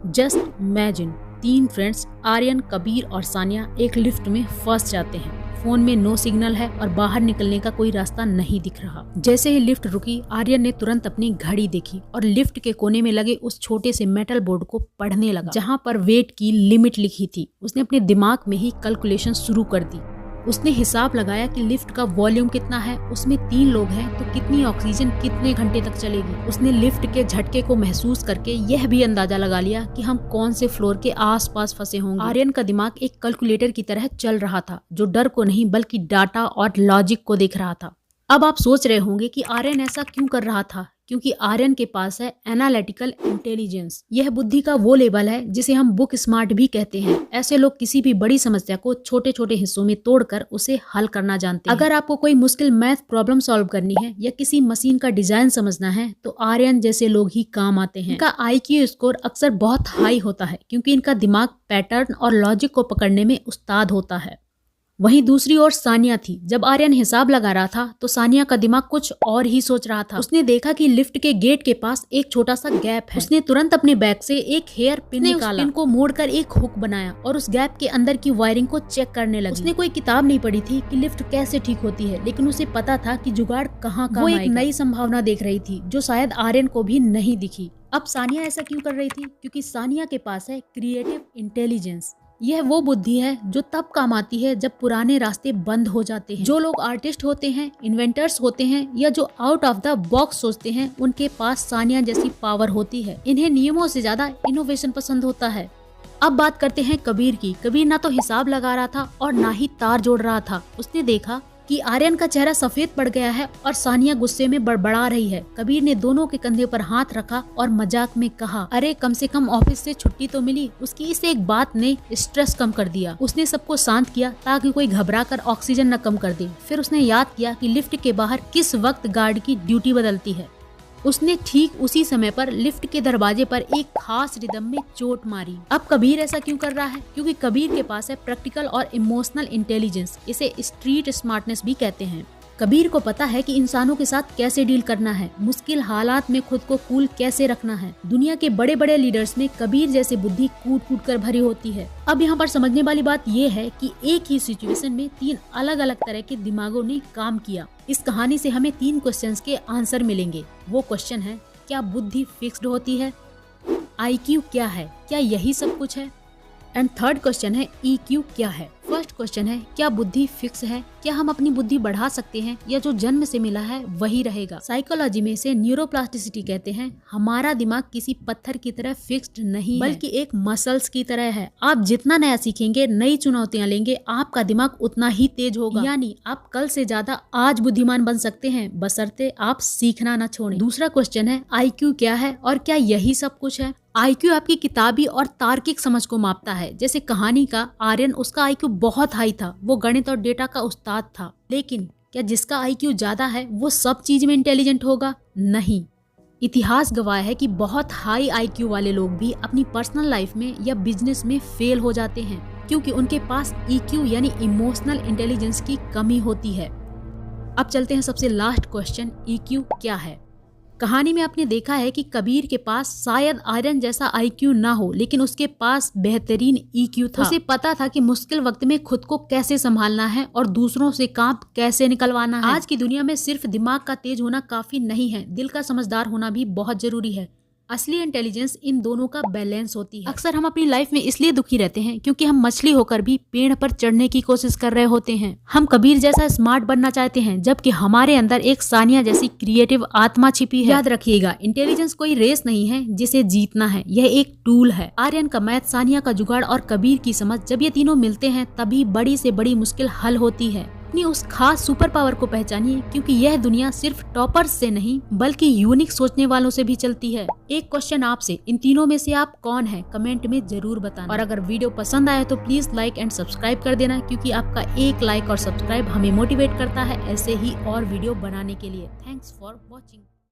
Just imagine, 3 friends Aryan, Kabir और सानिया एक lift में फंस जाते हैं। फोन में नो सिग्नल है और बाहर निकलने का कोई रास्ता नहीं दिख रहा। जैसे ही लिफ्ट रुकी, आर्यन ने तुरंत अपनी घड़ी देखी और लिफ्ट के कोने में लगे उस छोटे से मेटल बोर्ड को पढ़ने लगा, जहां पर वेट की लिमिट लिखी थी। उसने अपने दिमाग में ही कैलकुलेशन शुरू कर दी। उसने हिसाब लगाया कि लिफ्ट का वॉल्यूम कितना है, उसमें 3 लोग हैं तो कितनी ऑक्सीजन कितने घंटे तक चलेगी। उसने लिफ्ट के झटके को महसूस करके यह भी अंदाजा लगा लिया कि हम कौन से फ्लोर के आसपास फंसे होंगे। आर्यन का दिमाग एक कैलकुलेटर की तरह चल रहा था, जो डर को नहीं बल्कि डाटा और लॉजिक को देख रहा था। अब आप सोच रहे होंगे कि आर्यन ऐसा क्यों कर रहा था, क्योंकि आर्यन के पास है एनालिटिकल इंटेलिजेंस। यह बुद्धि का वो लेवल है जिसे हम बुक स्मार्ट भी कहते हैं। ऐसे लोग किसी भी बड़ी समस्या को छोटे छोटे हिस्सों में तोड़कर उसे हल करना जानते हैं। अगर आपको कोई मुश्किल मैथ प्रॉब्लम सॉल्व करनी है या किसी मशीन का डिजाइन समझना है तो आर्यन जैसे लोग ही काम आते हैं। इनका IQ स्कोर अक्सर बहुत हाई होता है क्योंकि इनका दिमाग पैटर्न और लॉजिक को पकड़ने में उस्ताद होता है। वहीं दूसरी ओर सानिया थी। जब आर्यन हिसाब लगा रहा था तो सानिया का दिमाग कुछ और ही सोच रहा था। उसने देखा कि लिफ्ट के गेट के पास एक छोटा सा गैप है। उसने तुरंत अपने बैग से एक हेयर पिन निकाला, पिन को मोड़कर एक हुक बनाया और उस गैप के अंदर की वायरिंग को चेक करने लगी। उसने कोई किताब नहीं पढ़ी थी कि लिफ्ट कैसे ठीक होती है, लेकिन उसे पता था कि जुगाड़ कहाँ काम आएगा। वो एक नई संभावना देख रही थी जो शायद आर्यन को भी नहीं दिखी। अब सानिया ऐसा क्यों कर रही थी? क्योंकि सानिया के पास है क्रिएटिव इंटेलिजेंस। यह वो बुद्धि है जो तब काम आती है जब पुराने रास्ते बंद हो जाते हैं। जो लोग आर्टिस्ट होते हैं, इन्वेंटर्स होते हैं या जो आउट ऑफ द बॉक्स सोचते हैं, उनके पास सानिया जैसी पावर होती है। इन्हें नियमों से ज्यादा इनोवेशन पसंद होता है। अब बात करते हैं कबीर की। कबीर ना तो हिसाब लगा रहा था और ना ही तार जोड़ रहा था। उसने देखा कि आर्यन का चेहरा सफेद पड़ गया है और सानिया गुस्से में बड़बड़ा रही है। कबीर ने दोनों के कंधे पर हाथ रखा और मजाक में कहा, अरे कम से कम ऑफिस से छुट्टी तो मिली। उसकी इस एक बात ने स्ट्रेस कम कर दिया। उसने सबको शांत किया ताकि कोई घबरा कर ऑक्सीजन न कम कर दे। फिर उसने याद किया कि लिफ्ट के बाहर किस वक्त गार्ड की ड्यूटी बदलती है। उसने ठीक उसी समय पर लिफ्ट के दरवाजे पर एक खास रिदम में चोट मारी। अब कबीर ऐसा क्यों कर रहा है? क्योंकि कबीर के पास है प्रैक्टिकल और इमोशनल इंटेलिजेंस। इसे स्ट्रीट स्मार्टनेस भी कहते हैं। कबीर को पता है कि इंसानों के साथ कैसे डील करना है, मुश्किल हालात में खुद को कूल कैसे रखना है। दुनिया के बड़े बड़े लीडर्स में कबीर जैसी बुद्धि कूट कूट कर भरी होती है। अब यहाँ पर समझने वाली बात यह है कि एक ही सिचुएशन में 3 अलग अलग तरह के दिमागों ने काम किया। इस कहानी से हमें 3 क्वेश्चंस के आंसर मिलेंगे। वो क्वेश्चन है, क्या बुद्धि फिक्स्ड होती है? IQ क्या है? क्या यही सब कुछ है? एंड थर्ड क्वेश्चन है, EQ क्या है? फर्स्ट क्वेश्चन है, क्या बुद्धि फिक्स है? क्या हम अपनी बुद्धि बढ़ा सकते हैं या जो जन्म से मिला है वही रहेगा? साइकोलॉजी में इसे न्यूरोप्लास्टिसिटी कहते हैं। हमारा दिमाग किसी पत्थर की तरह फिक्स्ड नहीं बल्कि एक मसल्स की तरह है। आप जितना नया सीखेंगे, नई चुनौतियां लेंगे, आपका दिमाग उतना ही तेज होगा। यानी आप कल से ज्यादा आज बुद्धिमान बन सकते हैं, बशर्ते आप सीखना न छोड़ें। दूसरा क्वेश्चन है, IQ क्या है और क्या यही सब कुछ है? IQ आपकी किताबी और तार्किक समझ को मापता है। जैसे कहानी का आर्यन, उसका IQ बहुत हाई था, वो गणित और डेटा का उस्ताद था। लेकिन क्या जिसका IQ ज्यादा है वो सब चीज में इंटेलिजेंट होगा? नहीं। इतिहास गवाह है कि बहुत हाई IQ वाले लोग भी अपनी पर्सनल लाइफ में या बिजनेस में फेल हो जाते हैं क्योंकि उनके पास EQ यानी इमोशनल इंटेलिजेंस की कमी होती है। अब चलते हैं सबसे लास्ट क्वेश्चन, EQ क्या है? कहानी में आपने देखा है कि कबीर के पास शायद आर्यन जैसा IQ ना हो, लेकिन उसके पास बेहतरीन EQ था। उसे पता था कि मुश्किल वक्त में खुद को कैसे संभालना है और दूसरों से काम कैसे निकलवाना है। आज की दुनिया में सिर्फ दिमाग का तेज होना काफी नहीं है, दिल का समझदार होना भी बहुत जरूरी है। असली इंटेलिजेंस इन दोनों का बैलेंस होती है। अक्सर हम अपनी लाइफ में इसलिए दुखी रहते हैं क्योंकि हम मछली होकर भी पेड़ पर चढ़ने की कोशिश कर रहे होते हैं। हम कबीर जैसा स्मार्ट बनना चाहते हैं जबकि हमारे अंदर एक सानिया जैसी क्रिएटिव आत्मा छिपी है। याद रखिएगा, इंटेलिजेंस कोई रेस नहीं है जिसे जीतना है, यह एक टूल है। आर्यन का मैथ, सानिया का जुगाड़ और कबीर की समझ, जब ये तीनों मिलते हैं तभी बड़ी से बड़ी मुश्किल हल होती है। अपनी उस खास सुपर पावर को पहचानिए क्योंकि यह दुनिया सिर्फ टॉपर्स से नहीं बल्कि यूनिक सोचने वालों से भी चलती है। एक क्वेश्चन आपसे, इन तीनों में से आप कौन है? कमेंट में जरूर बताना। और अगर वीडियो पसंद आया तो प्लीज लाइक एंड सब्सक्राइब कर देना क्योंकि आपका एक लाइक और सब्सक्राइब हमें मोटिवेट करता है ऐसे ही और वीडियो बनाने के लिए। Thanks for watching.